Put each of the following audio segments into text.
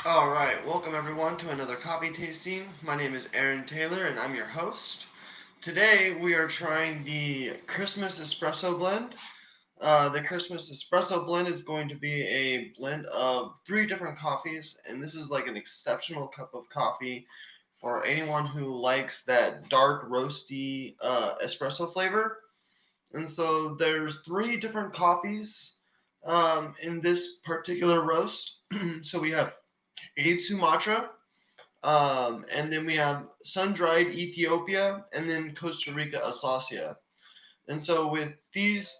All right, welcome everyone to another coffee tasting. My name is Aaron Taylor and I'm your host. Today we are trying the Christmas Espresso blend. The Christmas Espresso blend is going to be a blend of three different coffees, and this is like an exceptional cup of coffee for anyone who likes that dark, roasty espresso flavor. And so there's three different coffees in this particular roast. So we have Aged Sumatra, and then we have sun-dried Ethiopia, and then Costa Rica Asacia. And so with these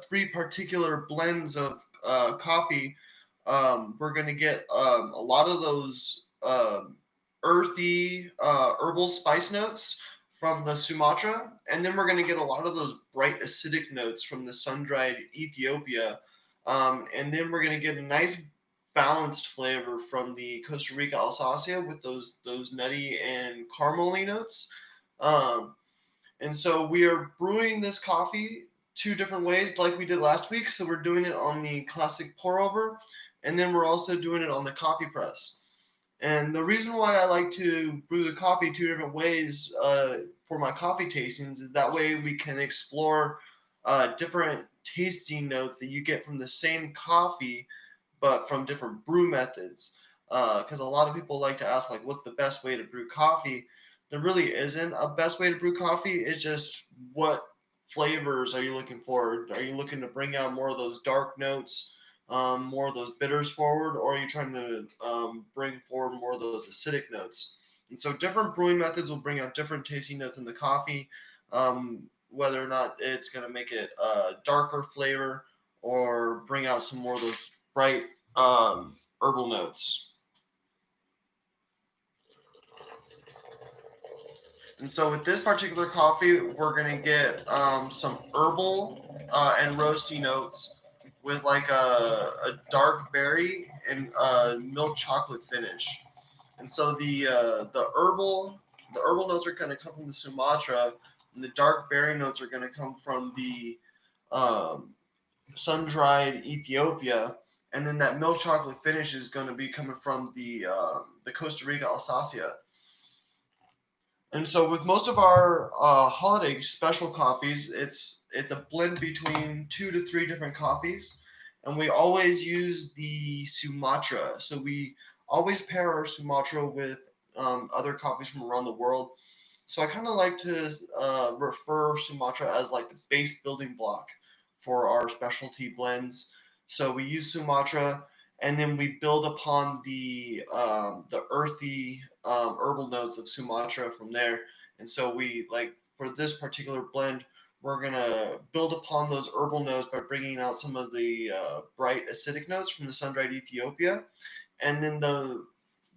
three particular blends of coffee, we're going to get a lot of those earthy herbal spice notes from the Sumatra, and then we're going to get a lot of those bright acidic notes from the sun-dried Ethiopia, and then we're going to get a nice balanced flavor from the Costa Rica Alsacia with those nutty and caramely notes. Um, and so we are brewing this coffee two different ways, like we did last week. So we're doing it on the classic pour over, and then we're also doing it on the coffee press. And the reason why I like to brew the coffee two different ways for my coffee tastings is that way we can explore different tasting notes that you get from the same coffee, but from different brew methods. Because a lot of people like to ask, like, what's the best way to brew coffee? There really isn't a best way to brew coffee. It's just what flavors are you looking for? Are you looking to bring out more of those dark notes, more of those bitters forward, or are you trying to bring forward more of those acidic notes? And so different brewing methods will bring out different tasting notes in the coffee, whether or not it's going to make it a darker flavor or bring out some more of those bright herbal notes. And so with this particular coffee, we're gonna get some herbal and roasty notes with like a dark berry and milk chocolate finish. And so the herbal notes are gonna come from the Sumatra, and the dark berry notes are gonna come from the um, sun dried Ethiopia, and then that milk chocolate finish is going to be coming from the Costa Rica Alsacia. And so with most of our holiday special coffees, it's a blend between two to three different coffees, and we always use the Sumatra. So we always pair our Sumatra with other coffees from around the world. So I kind of like to refer Sumatra as like the base building block for our specialty blends. So we use Sumatra, and then we build upon the earthy herbal notes of Sumatra from there. And so we like for this particular blend, we're gonna build upon those herbal notes by bringing out some of the bright acidic notes from the sun-dried Ethiopia, and then the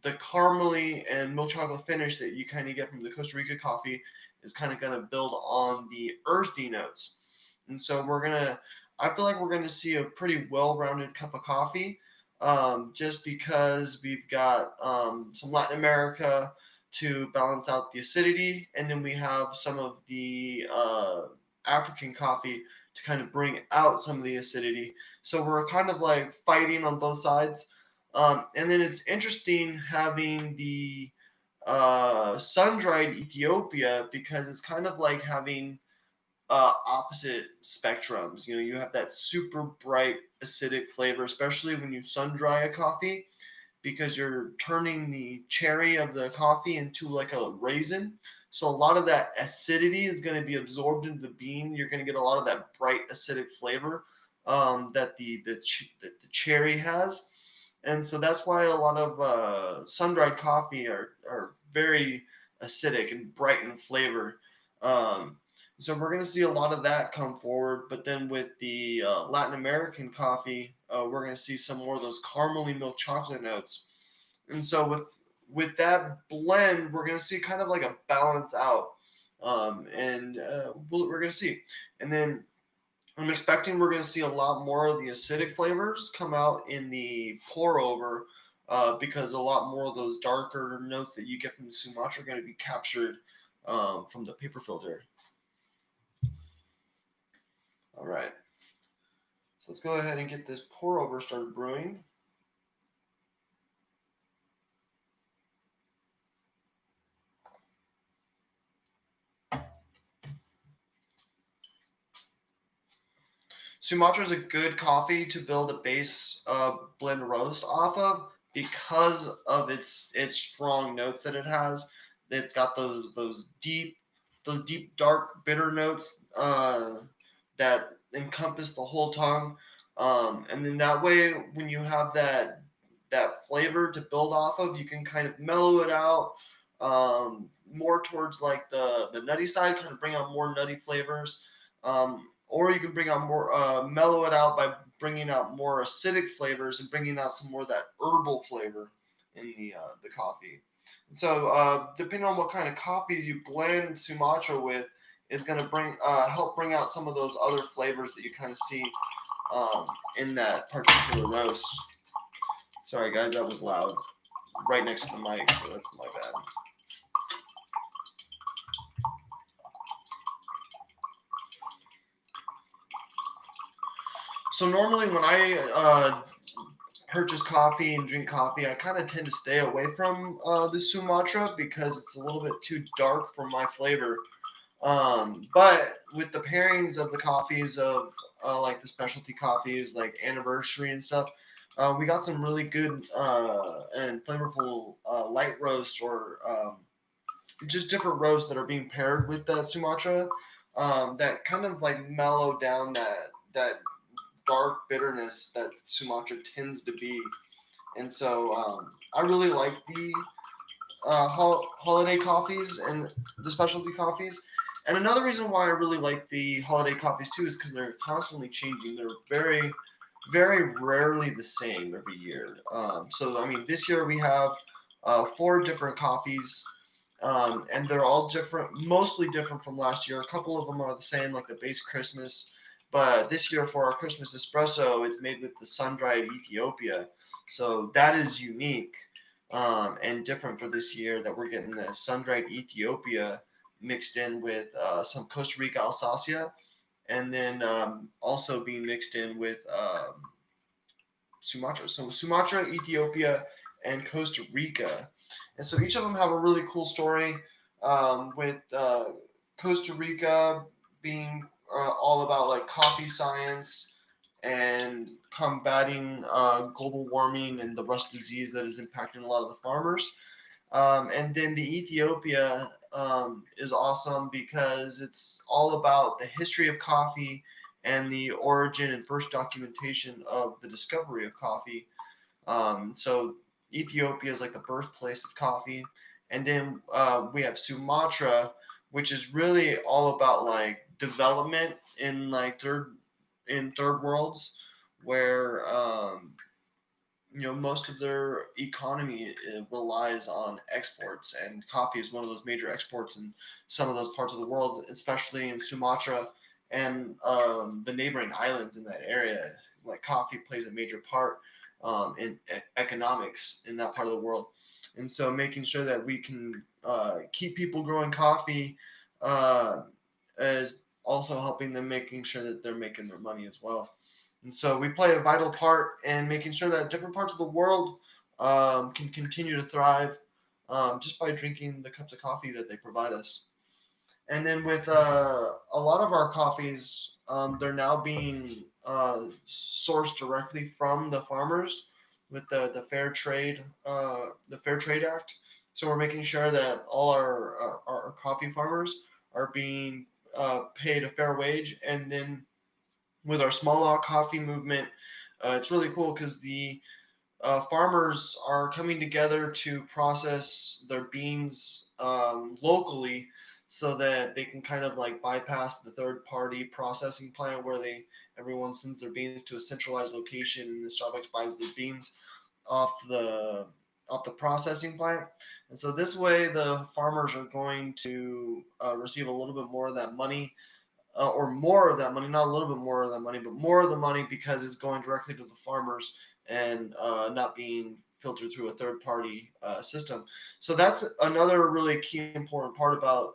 caramely and milk chocolate finish that you kind of get from the Costa Rica coffee is kind of going to build on the earthy notes. And so I feel like we're going to see a pretty well-rounded cup of coffee, just because we've got some Latin America to balance out the acidity, and then we have some of the African coffee to kind of bring out some of the acidity. So we're kind of like fighting on both sides. And then it's interesting having the sun dried Ethiopia because it's kind of like having opposite spectrums. You know, you have that super bright acidic flavor, especially when you sun dry a coffee, because you're turning the cherry of the coffee into like a raisin. So a lot of that acidity is going to be absorbed into the bean. You're going to get a lot of that bright acidic flavor that the cherry has, and so that's why a lot of sun dried coffee are very acidic and bright in flavor. Um, so we're going to see a lot of that come forward, but then with the Latin American coffee, we're going to see some more of those caramely milk chocolate notes. And so with that blend, we're going to see kind of like a balance out, and we're going to see, and then I'm expecting we're going to see a lot more of the acidic flavors come out in the pour over, because a lot more of those darker notes that you get from the Sumatra are going to be captured from the paper filter. All right, so let's go ahead and get this pour over started brewing. Sumatra is a good coffee to build a base blend roast off of because of its strong notes that it has. It's got those deep dark bitter notes that encompass the whole tongue, and then that way when you have that flavor to build off of, you can kind of mellow it out more towards like the nutty side, kind of bring out more nutty flavors. Or you can bring out more, mellow it out by bringing out more acidic flavors and bringing out some more of that herbal flavor in the coffee. And so, depending on what kind of coffees you blend Sumatra with, is going to help bring out some of those other flavors that you kind of see um, in that particular roast. Sorry, guys, that was loud. Right next to the mic, so that's my bad. So normally when I purchase coffee and drink coffee, I kind of tend to stay away from the Sumatra because it's a little bit too dark for my flavor. But with the pairings of the coffees of like the specialty coffees, like Anniversary and stuff, we got some really good and flavorful light roasts or just different roasts that are being paired with that Sumatra that kind of like mellow down that dark bitterness that Sumatra tends to be. And so I really like the holiday coffees and the specialty coffees. And another reason why I really like the holiday coffees too is because they're constantly changing. They're very, very rarely the same every year. So I mean, this year we have four different coffees, and they're all different, mostly different from last year. A couple of them are the same, like the base Christmas. But this year for our Christmas espresso, it's made with the sun-dried Ethiopia. So that is unique and different for this year that we're getting the sun-dried Ethiopia mixed in with some Costa Rica Alsacia, and then also being mixed in with Sumatra. So Sumatra, Ethiopia, and Costa Rica. And so each of them have a really cool story with Costa Rica being all about like coffee science and combating global warming and the rust disease that is impacting a lot of the farmers. And then the Ethiopia is awesome because it's all about the history of coffee and the origin and first documentation of the discovery of coffee. So Ethiopia is like the birthplace of coffee. And then we have Sumatra, which is really all about like development in like third worlds where most of their economy relies on exports, and coffee is one of those major exports in some of those parts of the world, especially in Sumatra and the neighboring islands in that area. Like coffee plays a major part in economics in that part of the world, and so making sure that we can keep people growing coffee uh, is also helping them, making sure that they're making their money as well. And so we play a vital part in making sure that different parts of the world can continue to thrive just by drinking the cups of coffee that they provide us. And then with a lot of our coffees, they're now being sourced directly from the farmers with the Fair Trade Act. So we're making sure that all our coffee farmers are being paid a fair wage, and then with our small lot coffee movement, it's really cool because the farmers are coming together to process their beans locally so that they can kind of like bypass the third party processing plant where everyone sends their beans to a centralized location and the Starbucks buys the beans off the processing plant. And so this way the farmers are going to receive a little bit more of that money, or more of that money, not a little bit more of that money, but more of the money because it's going directly to the farmers and not being filtered through a third party system. So that's another really key important part about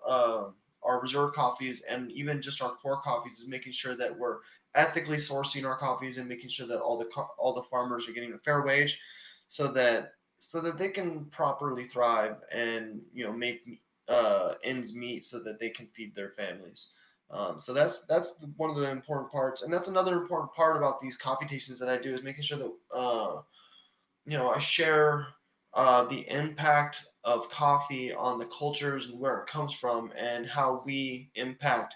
our reserve coffees and even just our core coffees is making sure that we're ethically sourcing our coffees and making sure that all the farmers are getting a fair wage so that they can properly thrive and make ends meet so that they can feed their families. So that's one of the important parts, and that's another important part about these coffee tastings that I do is making sure that I share the impact of coffee on the cultures and where it comes from, and how we impact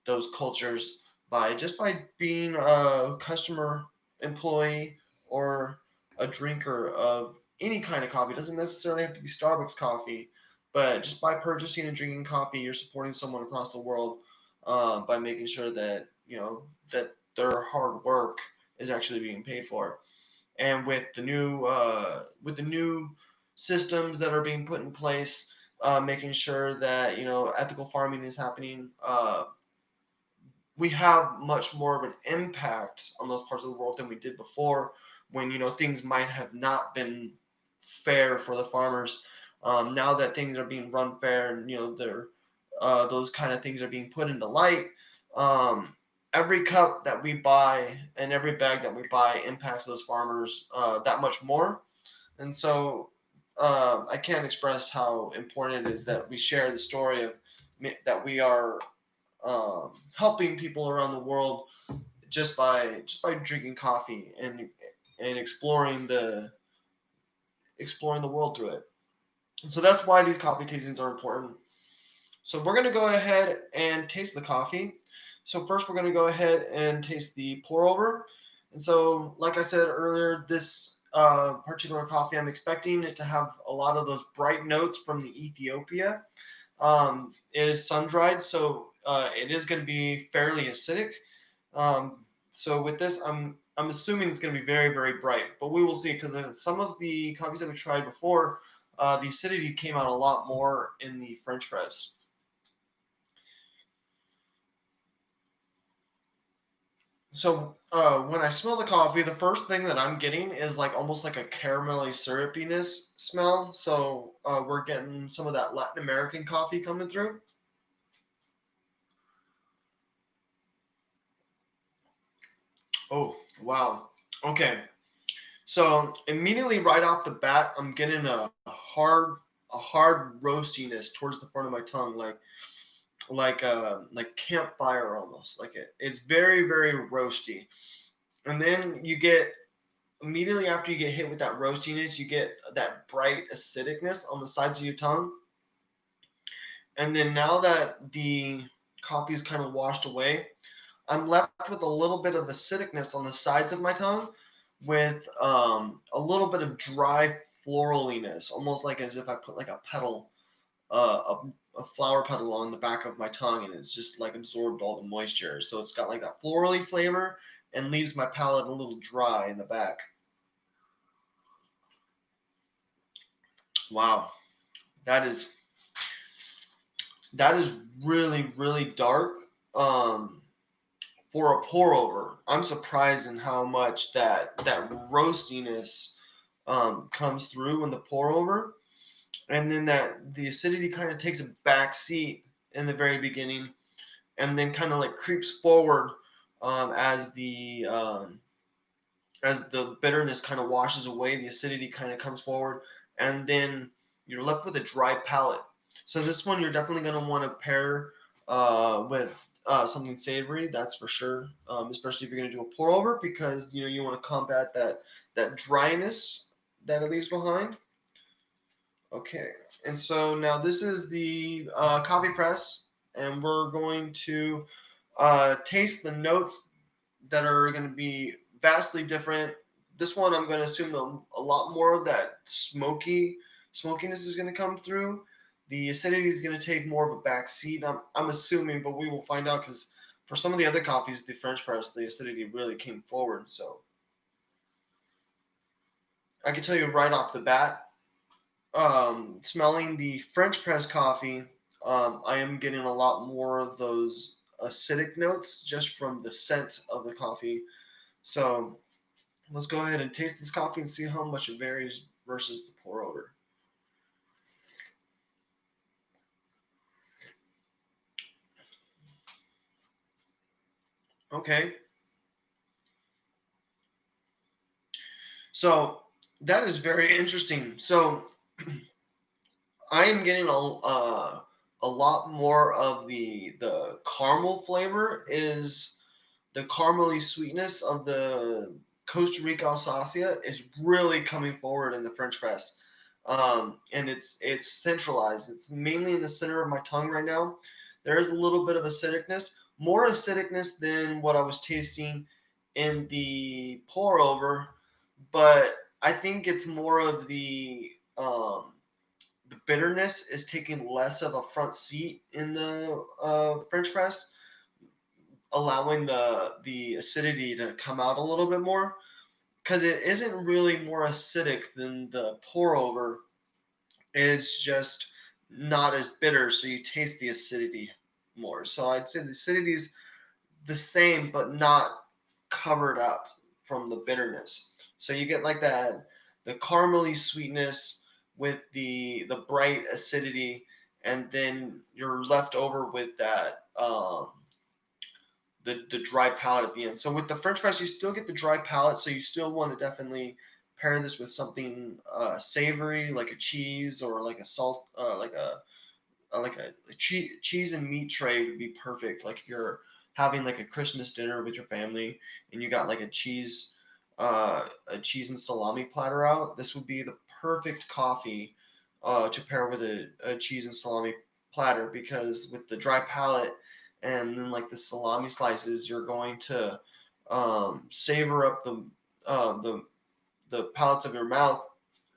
those cultures by being a customer, employee, or a drinker of any kind of coffee. It doesn't necessarily have to be Starbucks coffee, but just by purchasing and drinking coffee, you're supporting someone across the world by making sure that that their hard work is actually being paid for. And with the new systems that are being put in place, making sure that ethical farming is happening, we have much more of an impact on those parts of the world than we did before, when things might have not been fair for the farmers. Now that things are being run fair, and they're those kind of things are being put into light. Every cup that we buy and every bag that we buy impacts those farmers that much more. And so I can't express how important it is that we share the story of that we are helping people around the world just by drinking coffee and exploring the world through it. And so that's why these coffee tastings are important. So we're gonna go ahead and taste the coffee. So first we're gonna go ahead and taste the pour over. And so, like I said earlier, this particular coffee, I'm expecting it to have a lot of those bright notes from the Ethiopia. It is sun dried, so it is going to be fairly acidic. So with this, I'm assuming it's going to be very very bright, but we will see, because some of the coffees that we tried before, the acidity came out a lot more in the French press. So when I smell the coffee, the first thing that I'm getting is like almost like a caramelly syrupiness smell. So we're getting some of that Latin American coffee coming through. Oh wow. Okay. So immediately right off the bat, I'm getting a hard roastiness towards the front of my tongue, like campfire almost. It's very very roasty, and then you get immediately after you get hit with that roastiness, you get that bright acidicness on the sides of your tongue, and then now that the coffee's kind of washed away, I'm left with a little bit of acidicness on the sides of my tongue, with a little bit of dry floraliness, almost like as if I put like a petal, a flower petal on the back of my tongue, and it's just like absorbed all the moisture. So it's got like that florally flavor and leaves my palate a little dry in the back. Wow, that is that is really really dark. Um, for a pour over, I'm surprised in how much that roastiness comes through in the pour over, and then that the acidity kind of takes a back seat in the very beginning, and then kind of like creeps forward as the bitterness kind of washes away. The acidity kind of comes forward, and then you're left with a dry palate. So this one you're definitely going to want to pair with something savory. That's for sure. Especially if you're going to do a pour over, because you want to combat that dryness that it leaves behind. Okay, and so now this is the coffee press, and we're going to taste the notes that are going to be vastly different. This one, I'm going to assume a lot more of that smokiness is going to come through. The acidity is going to take more of a back seat. I'm assuming, but we will find out, because for some of the other coffees, the French press, the acidity really came forward. So I can tell you right off the bat, smelling the French press coffee, I am getting a lot more of those acidic notes just from the scent of the coffee. So let's go ahead and taste this coffee and see how much it varies versus the pour over. Okay, so that is very interesting. So I am getting a lot more of the caramel flavor is the caramely sweetness of the Costa Rica Alsacia is really coming forward in the French press. And it's centralized. It's mainly in the center of my tongue right now. There is a little bit of acidicness, more acidicness than what I was tasting in the pour over, but I think it's more of the bitterness is taking less of a front seat in the French press, allowing the acidity to come out a little bit more because it isn't really more acidic than the pour over. It's just not as bitter, so you taste the acidity more. So I'd say the acidity is the same, but not covered up from the bitterness. So you get like that the caramely sweetness with the bright acidity, and then you're left over with that the dry palate at the end. So with the French press, you still get the dry palate, so you still want to definitely pair this with something savory, like a cheese or like a salt, cheese and meat tray would be perfect. Like if you're having like a Christmas dinner with your family and you got like a cheese and salami platter out, this would be the perfect coffee to pair with a cheese and salami platter because with the dry palate and then like the salami slices, you're going to savor up uh, the the palates of your mouth